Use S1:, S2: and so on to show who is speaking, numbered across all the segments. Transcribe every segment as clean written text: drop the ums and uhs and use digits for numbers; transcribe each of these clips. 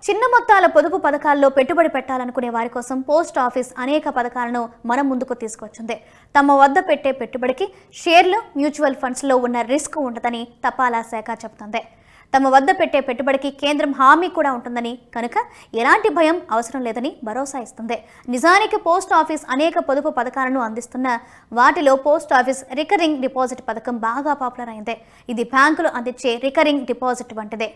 S1: చిన్న మొత్తాల పొదుపు పథకాల్లో పెట్టుబడి పెట్టాలనుకునే వారి కోసం పోస్ట్ ఆఫీస్ అనేక పథకాలను మన ముందుకు తీసుకొచ్చింది. తమ వద్ద పెట్టే పెట్టుబడికి షేర్లు, మ్యూచువల్ ఫండ్స్లో ఉన్న రిస్క్ ఉండదని తపాలా శాఖ చెబుతోంది. తమ వద్ద పెట్టే పెట్టుబడికి కేంద్రం హామీ కూడా ఉంటుందని, కనుక ఎలాంటి భయం అవసరం లేదని భరోసా ఇస్తుంది. నిజానికి పోస్ట్ ఆఫీస్ అనేక పొదుపు పథకాలను అందిస్తున్న వాటిలో పోస్ట్ ఆఫీస్ రికరింగ్ డిపాజిట్ పథకం బాగా పాపులర్ అయింది. ఇది బ్యాంకులు అందించే రికరింగ్ డిపాజిట్ వంటిదే.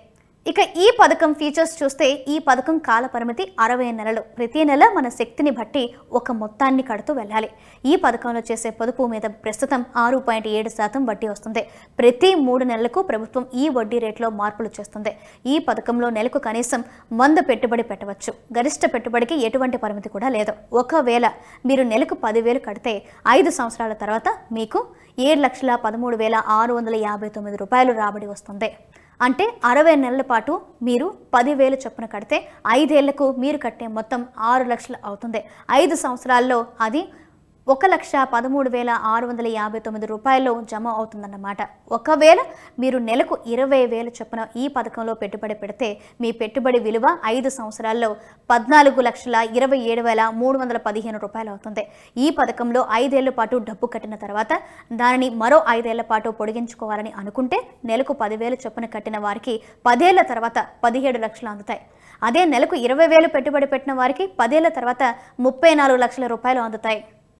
S1: ఇక ఈ పథకం ఫీచర్స్ చూస్తే ఈ పథకం కాల పరిమితి 60 నెలలు. ప్రతి నెల మన శక్తిని బట్టి ఒక మొత్తాన్ని కడుతూ వెళ్ళాలి. ఈ పథకంలో చేసే పొదుపు మీద ప్రస్తుతం 6.7% వడ్డీ వస్తుంది. ప్రతి 3 నెలలకు ప్రభుత్వం ఈ వడ్డీ రేట్లో మార్పులు చేస్తుంది. ఈ పథకంలో నెలకు కనీసం 100 పెట్టుబడి పెట్టవచ్చు. గరిష్ట పెట్టుబడికి ఎటువంటి పరిమితి కూడా లేదు. ఒకవేళ మీరు నెలకు 10,000 కడితే 5 సంవత్సరాల తర్వాత మీకు 7,13,659 రూపాయలు రాబడి వస్తుంది. అంటే 60 నెలల పాటు మీరు 10,000 చొప్పున కడితే 5 ఏళ్లకు మీరు కట్టే మొత్తం 6 లక్షలు అవుతుంది. 5 సంవత్సరాల్లో అది 1,13,659 రూపాయలు జమ అవుతుందన్నమాట. ఒకవేళ మీరు నెలకు 20,000 చొప్పున ఈ పథకంలో పెట్టుబడి పెడితే మీ పెట్టుబడి విలువ 5 సంవత్సరాల్లో 14,27,315 రూపాయలు అవుతుంది. ఈ పథకంలో 5 ఏళ్ల పాటు డబ్బు కట్టిన తర్వాత దానిని మరో 5 ఏళ్ల పాటు పొడిగించుకోవాలని అనుకుంటే నెలకు 10,000 చొప్పున కట్టిన వారికి 10 ఏళ్ల తర్వాత 17 లక్షలు అందుతాయి. అదే నెలకు 20,000 పెట్టుబడి పెట్టిన వారికి 10 ఏళ్ల తర్వాత 34 లక్షల రూపాయలు అందుతాయి.